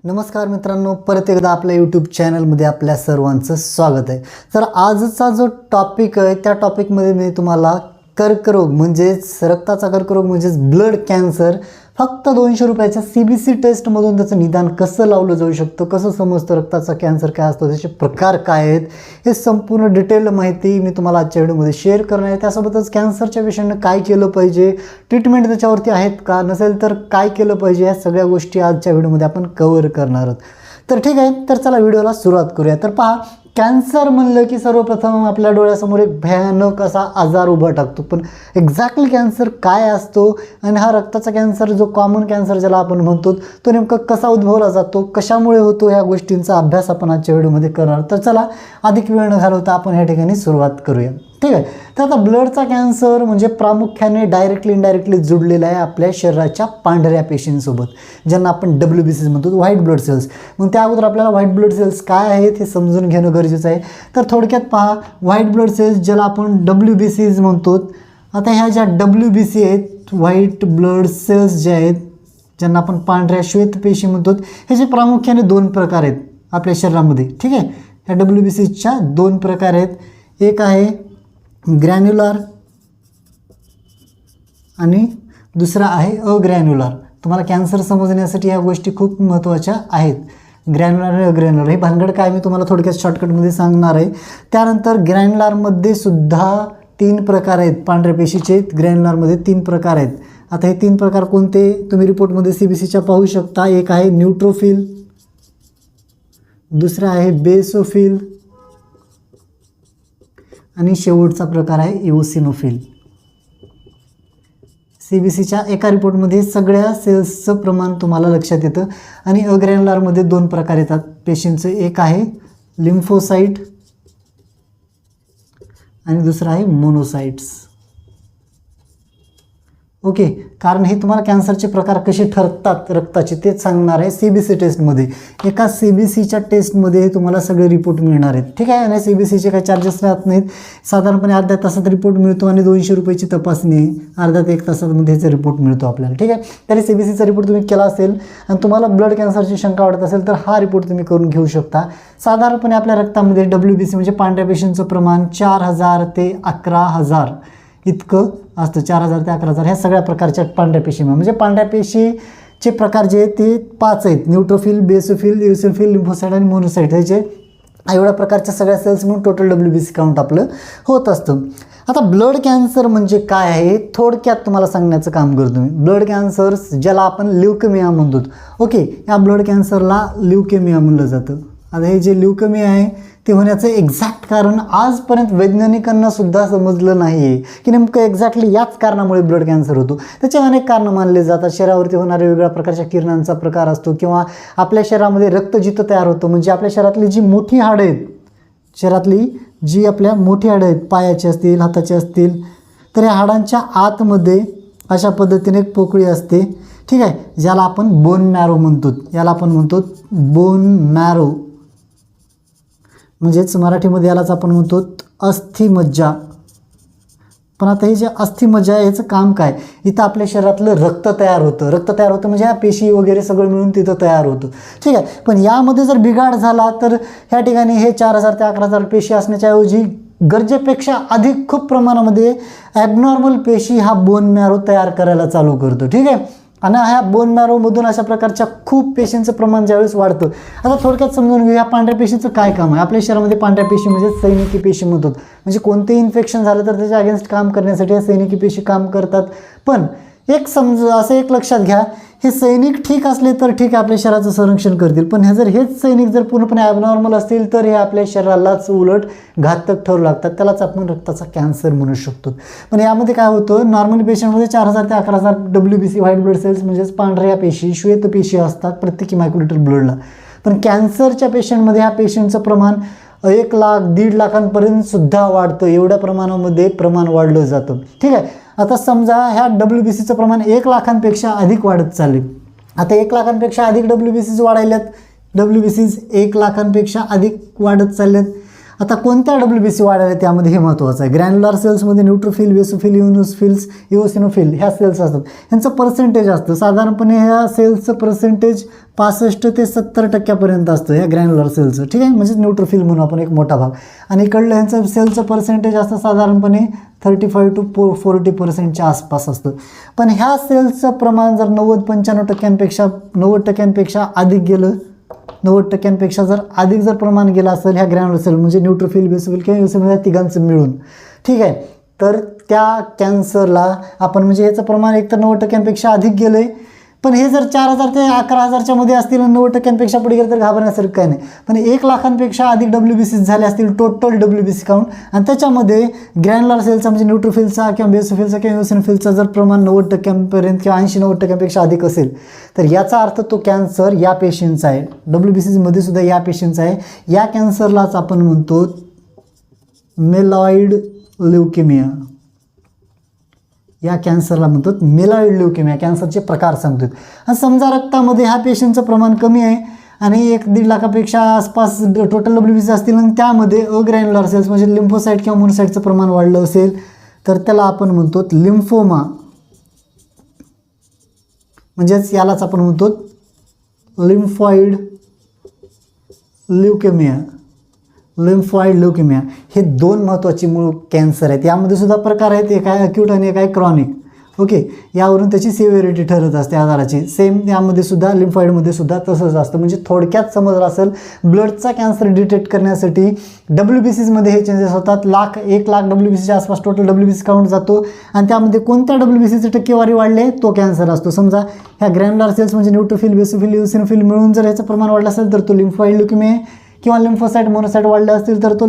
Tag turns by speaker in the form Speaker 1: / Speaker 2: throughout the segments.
Speaker 1: नमस्कार मित्रांनो, परत एकदा आपल्या यूट्यूब चॅनलमध्ये आपल्या सर्वांचं स्वागत आहे। तर आजचा जो टॉपिक आहे त्या टॉपिकमध्ये मी तुम्हाला कर्करोग म्हणजेच रक्ताचा कर्करोग म्हणजेच ब्लड कॅन्सर फक्त 200 रुपयाच्या CBC टेस्टमधून त्याचं निदान कसं लावलं जाऊ शकतं, कसं समजतं रक्ताचा कॅन्सर काय असतो, त्याचे प्रकार काय आहेत, हे संपूर्ण डिटेल माहिती मी तुम्हाला आजच्या व्हिडिओमध्ये शेअर करणार आहे। त्यासोबतच कॅन्सरच्या पेशंटने काय केलं पाहिजे, ट्रीटमेंट त्याच्यावरती आहेत का, नसेल तर काय केलं पाहिजे, या सगळ्या गोष्टी आजच्या व्हिडिओमध्ये आपण कव्हर करणार आहोत। तर ठीक आहे, तर चला व्हिडिओला सुरुवात करूया। तर पहा, कॅन्सर म्हणलं की सर्वप्रथम आपल्या डोळ्यासमोर एक भयानक असा आजार उभा टाकतो, पण एक्झॅक्टली कॅन्सर काय असतो आणि हा रक्ताचा कॅन्सर जो कॉमन कॅन्सर ज्याला आपण म्हणतो तो नेमका कसा उद्भवला जातो, कशामुळे होतो, ह्या गोष्टींचा अभ्यास आपण आजच्या व्हिडिओमध्ये करणार। तर चला अधिक वेळ न घालवता आपण ह्या ठिकाणी सुरुवात करूया। ठीक आहे, तर आता ब्लडचा कॅन्सर म्हणजे प्रामुख्याने डायरेक्टली इनडायरेक्टली जुडलेला आहे आपल्या शरीराच्या पांढऱ्या पेशींसोबत, ज्यांना आपण WBCs म्हणतो, व्हाईट ब्लड सेल्स। मग त्या अगोदर आपल्याला व्हाईट ब्लड सेल्स काय आहेत हे समजून घेणं गरजेचं आहे। तर थोडक्यात पहा, व्हाईट ब्लड सेल्स ज्याला आपण WBCs म्हणतो, आता ह्या ज्या WBC आहेत, व्हाईट ब्लड सेल्स जे आहेत ज्यांना आपण पांढऱ्या श्वेत पेशी म्हणतो, ह्याचे प्रामुख्याने 2 प्रकार आहेत आपल्या शरीरामध्ये। ठीक आहे, ह्या WBCच्या 2 प्रकार आहेत, एक आहे ग्रॅन्युलर आणि दुसरा आहे अग्रॅन्युलर। तुम्हाला कॅन्सर समजण्यासाठी ह्या गोष्टी खूप महत्त्वाच्या आहेत, ग्रॅन्युलर आणि अग्रॅन्युलर। हे भानगड काय मी तुम्हाला थोडक्यात शॉर्टकटमध्ये सांगणार आहे। त्यानंतर ग्रॅन्युलरमध्ये सुद्धा 3 प्रकार आहेत, पांढऱ्या पेशीचे ग्रॅन्युलरमध्ये 3 प्रकार आहेत। आता हे 3 प्रकार कोणते तुम्ही रिपोर्टमध्ये CBCच्या पाहू शकता। एक आहे न्यूट्रोफिल, दुसरा आहे बेसोफिल आणि शेवटचा प्रकार आहे इओसिनोफिल। CBCच्या एका रिपोर्टमध्ये सगळ्या सेल्सचं प्रमाण तुम्हाला लक्षात येतं। आणि अग्रॅन्युलरमध्ये 2 प्रकार येतात पेशींचं, एक आहे लिम्फोसाइट आणि दुसरा आहे मोनोसाइट्स। ओके, कारण हे तुम्हाला कॅन्सरचे प्रकार कसे ठरतात रक्ताचे तेच सांगणार आहे CBC टेस्टमध्ये। एका CBCच्या टेस्टमध्ये हे तुम्हाला सगळे रिपोर्ट मिळणार आहेत। ठीक आहे, आणि CBCचे काही चार्जेस राहत नाहीत, साधारणपणे अर्ध्या तासात रिपोर्ट मिळतो आणि 200 रुपयाची तपासणी आहे, अर्ध्या ते 1 तासामध्ये ह्याचा रिपोर्ट मिळतो आपल्याला। ठीक आहे, तरी CBCचा रिपोर्ट तुम्ही केला असेल आणि तुम्हाला ब्लड कॅन्सरची शंका वाटत असेल तर हा रिपोर्ट तुम्ही करून घेऊ शकता। साधारणपणे आपल्या रक्तामध्ये WBC म्हणजे पांढऱ्या पेशींचं प्रमाण 4000 ते 11000 इतकं असतं। 4000 ते 11000 ह्या सगळ्या प्रकारच्या पांढऱ्या पेशी, म्हणजे पांढऱ्या पेशीचे प्रकार जे आहेत ते 5 आहेत, न्यूट्रोफिल, बेसोफिल, इओसिनोफिल, लिम्फोसाइट आणि मोनोसाइट। ह्याचे एवढ्या प्रकारच्या सगळ्या सेल्स म्हणून टोटल WBC काउंट आपलं होत असतं। आता ब्लड कॅन्सर म्हणजे काय आहे थोडक्यात तुम्हाला सांगण्याचं काम करतो मी। ब्लड कॅन्सर ज्याला आपण ल्युकेमिया म्हणतो, ओके, या ब्लड कॅन्सरला ल्युकेमिया म्हणलं जातं। आता हे जे ल्युकेमिया आहे ते होण्याचं एक्झॅक्ट कारण आजपर्यंत वैज्ञानिकांना सुद्धा समजलं नाही आहे की नेमकं एक्झॅक्टली याच कारणामुळे ब्लड कॅन्सर होतो। त्याचे अनेक कारणं मानले जातात, शरीरावरती होणाऱ्या वेगवेगळ्या प्रकारच्या किरणांचा प्रकार असतो, किंवा आपल्या शरीरामध्ये रक्त जिथं तयार होतं, म्हणजे आपल्या शरीरातली जी मोठी हाडं आहेत, शरीरातली जी आपल्या मोठी हाडं आहेत, पायाची असतील, हाताची असतील, तर या हाडांच्या आतमध्ये अशा पद्धतीने एक पोकळी असते। ठीक आहे, ज्याला आपण बोन मॅरो म्हणतो, याला आपण म्हणतो बोन मॅरो, म्हणजेच मराठीमध्ये यालाच आपण म्हणतो अस्थिमज्जा। पण आता हे जे अस्थिमज्जा आहे याचं काम काय, इथं आपल्या शरीरातलं रक्त तयार होतं, रक्त तयार होतं म्हणजे ह्या पेशी वगैरे सगळं मिळून तिथं तयार होतं। ठीक आहे, पण यामध्ये जर बिघाड झाला तर ह्या ठिकाणी हे 4000 ते 11000 पेशी असण्याच्या ऐवजी गरजेपेक्षा अधिक खूप प्रमाणामध्ये ॲबनॉर्मल पेशी हा बोन मॅरो तयार करायला चालू करतो। ठीक आहे, आणि ह्या बोन मॅरोमधून अशा प्रकारच्या खूप पेशींचं प्रमाण ज्यावेळेस वाढतं। आता थोडक्यात समजून घेऊया पांढऱ्या पेशीचं काय काम आहे। आपल्या शरीरामध्ये पांढऱ्या पेशी म्हणजे सैनिकी पेशी म्हणतात, म्हणजे कोणतेही इन्फेक्शन झालं तर त्याच्या अगेन्स्ट काम करण्यासाठी या सैनिकी पेशी काम करतात। पण एक असं एक लक्षात घ्या, हे सैनिक ठीक असले तर ठीक आहे, आपल्या शरीराचं संरक्षण करतील, पण हेच सैनिक जर पूर्णपणे ॲबनॉर्मल असतील तर हे आपल्या शरीरालाच उलट घातक ठरू लागतात, त्यालाच आपण रक्ताचा कॅन्सर म्हणू शकतो। पण यामध्ये काय होतं, नॉर्मली पेशंटमध्ये 4000 ते 11000 WBC व्हाईट ब्लड सेल्स म्हणजेच पांढऱ्या पेशी, श्वेत पेशी असतात प्रत्येकी मायक्रोलिटर ब्लडला। पण कॅन्सरच्या पेशंटमध्ये ह्या पेशींचं प्रमाण 1 लाख 1.5 लाखांपर्यंत सुद्धा वाढतं, एवढ्या प्रमाणामध्ये प्रमाण वाढलं जातं। ठीक आहे, आता समजा ह्या WBCचं प्रमाण 1 लाखांपेक्षा अधिक वाढत चालले। आता 1 लाखांपेक्षा अधिक WBCs वाढायल्यात, WBCs 1 लाखांपेक्षा अधिक वाढत चालल्यात। आता कोणत्या WBC वाढायला त्यामध्ये हे महत्त्वाचं आहे. ग्रॅन्युलर सेल्समध्ये न्यूट्रोफिल, बेसोफिल, इओनोफिल्स, इओसिनोफिल ह्या सेल्स असतात. ह्यांचं पर्सेंटेज असतं साधारणपणे ह्या सेल्सचं पर्सेंटेज 65 ते 70% असतं ह्या ग्रॅन्युलर सेलचं, ठीक आहे. म्हणजे न्यूट्रोफिल म्हणून आपण एक मोठा भाग. आणि इकडलं ह्यांचं सेलचं पर्सेंटेज असतं साधारणपणे 35 to 40% आसपास असतं. पण ह्या सेल्सचं प्रमाण जर 90% अधिक गेलं, 90% जर अधिक जर प्रमाण गेलं असेल ह्या ग्रॅन्युलर सेल म्हणजे न्यूट्रोफिल, बेसोफिल किंवा इओसिनोफिल या तिघांचं मिळून, ठीक आहे, तर त्या कॅन्सरला आपण म्हणजे याचं प्रमाण एकतर 90% अधिक गेलं आहे. पण हे जर 4000 ते 11000च्या मध्ये असतील आणि 90% पुढे गेलं तर घाबरण्यासारखं काही नाही. पण 1 लाखांपेक्षा अधिक WBC झाले असतील टोटल WBC काउंट, आणि त्याच्यामध्ये ग्रॅन्युलर सेलचा म्हणजे न्यूट्रोफिलचा किंवा बेसोफिलचा किंवा इओसिनोफिलचा जर प्रमाण 90% किंवा 80-90% अधिक असेल तर याचा अर्थ तो कॅन्सर या पेशंटचा आहे. WBC मध्ये सुद्धा या पेशंटचा आहे. या कॅन्सरलाच आपण म्हणतो मेलॉइड ल्युकेमिया. या कॅन्सरला म्हणतो मेलॉइड ल्युकेमिया. कॅन्सरचे प्रकार सांगतो. आणि समजा रक्तामध्ये ह्या पेशंटचं प्रमाण कमी आहे आणि 1-1.5 लाखापेक्षा आसपास टोटल WBC असतील आणि त्यामध्ये अग्रॅन्युलर सेल्स म्हणजे लिम्फोसाईट किंवा मोनोसाईटचं प्रमाण वाढलं असेल तर त्याला आपण म्हणतो लिम्फोमा. म्हणजेच यालाच आपण म्हणतो लिम्फॉइड ल्युकेमिया. लिम्फॉइड ल्युकेमिया हे 2 महत्त्वाचे मूळ कॅन्सर आहेत. यामध्ये सुद्धा प्रकार आहेत, एक आहे अक्यूट आणि एक आहे क्रॉनिक. ओके, यावरून त्याची सिव्हिरिटी ठरत असते आजाराची. सेम यामध्ये सुद्धा लिम्फॉइडमध्ये सुद्धा तसंच असतं. म्हणजे थोडक्यात समजलं असेल ब्लडचा कॅन्सर डिटेक्ट करण्यासाठी WBCमध्ये हे चेंजेस होतात. 1 लाख WBCच्या आसपास टोटल WBC काउंट जातो आणि त्यामध्ये कोणत्या WBCची टक्केवारी वाढले तो कॅन्सर असतो. समजा ह्या ग्रॅन्युलर सेल्स म्हणजे न्यूट्रोफिल, बेसोफिल, इओसिनोफिल मिळून जर ह्याचं प्रमाण वाढलं असेल तर तो लिम्फॉइड ल्युकेमिया आहे. किंवा लिम्फोसाईट, मोनोसाईट वाढले असतील तर तो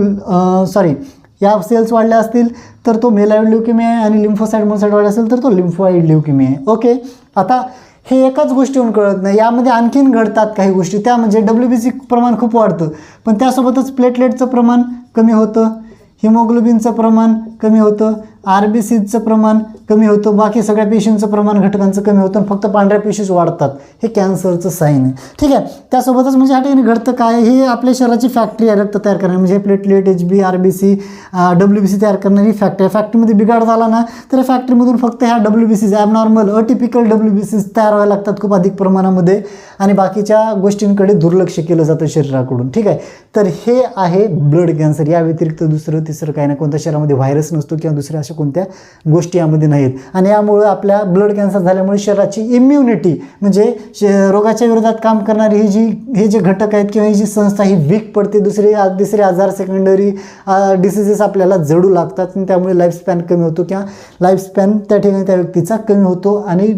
Speaker 1: या सेल्स वाढल्या असतील तर तो मेलॉइड ल्युकेमिया आहे. आणि लिम्फोसाईट, मोनोसाईट वाढले असेल तर तो लिम्फॉइड ल्युकेमिया आहे. ओके, आता हे एकाच गोष्टीहून कळत नाही, यामध्ये आणखीन घडतात काही गोष्टी. त्या म्हणजे WBC प्रमाण खूप वाढतं पण त्यासोबतच प्लेटलेटचं प्रमाण कमी होतं, हिमोग्लोबिनचं प्रमाण कमी होतं, RBCचं प्रमाण कमी होतं, बाकी सगळ्या पेशींचं प्रमाण घटकांचं कमी होतं आणि फक्त पांढऱ्या पेशीच वाढतात. हे कॅन्सरचं साईन आहे, ठीक आहे. त्यासोबतच म्हणजे ह्या ठिकाणी घडतं काय, हे आपल्या शरीराची फॅक्टरी आहे रक्त तयार करणारी. म्हणजे प्लेटलेट, HB, RBC, WBC तयार करणारी फॅक्टरी आहे. फॅक्टरीमध्ये बिघाड झाला ना तर फॅक्टरीमधून फक्त ह्या WBC ॲबनॉर्मल अटिपिकल WBC तयार व्हायला लागतात खूप अधिक प्रमाणामध्ये आणि बाकीच्या गोष्टींकडे दुर्लक्ष केलं जातं शरीराकडून, ठीक आहे. तर हे आहे ब्लड कॅन्सर. या व्यतिरिक्त दुसरं तिसरं काही नाही. कोणत्या शरीरामध्ये व्हायरस नसतो किंवा दुसऱ्या अशा कोणत्या गोष्टी यामध्ये नाहीत. आणि यामुळे आपल्या ब्लड कॅन्सर झाल्यामुळे शरीराची इम्युनिटी म्हणजे रोगाच्या विरोधात काम करणारी हे जे घटक आहेत किंवा ही जी संस्था ही वीक पडते. दुसरे आजार, सेकंडरी डिसिजेस आपल्याला जडू लागतात आणि त्यामुळे लाईफस्पॅन कमी होतो किंवा लाईफस्पॅन त्या ठिकाणी त्या व्यक्तीचा कमी होतो आणि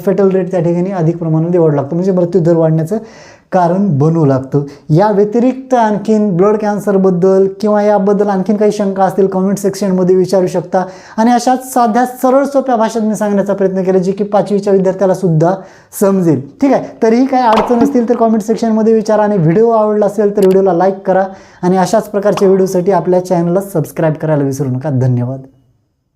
Speaker 1: फेटल रेट त्या ठिकाणी अधिक प्रमाणामध्ये वाढू लागतो. म्हणजे मृत्यूदर वाढण्याचं कारण बनवू लागतं. या व्यतिरिक्त आणखीन ब्लड कॅन्सरबद्दल किंवा याबद्दल आणखीन काही शंका असतील कमेंट सेक्शनमध्ये विचारू शकता. आणि अशाच साध्या सरळ सोप्या भाषेत मी सांगण्याचा प्रयत्न केला जी की 5वीच्या विद्यार्थ्याला सुद्धा समजेल, ठीक आहे. तरीही काही अडचण असतील तर कमेंट सेक्शनमध्ये विचारा. आणि व्हिडिओ आवडला असेल तर व्हिडिओला लाईक करा आणि अशाच प्रकारच्या व्हिडिओसाठी आपल्या चॅनलला सबस्क्राईब करायला विसरू नका. धन्यवाद.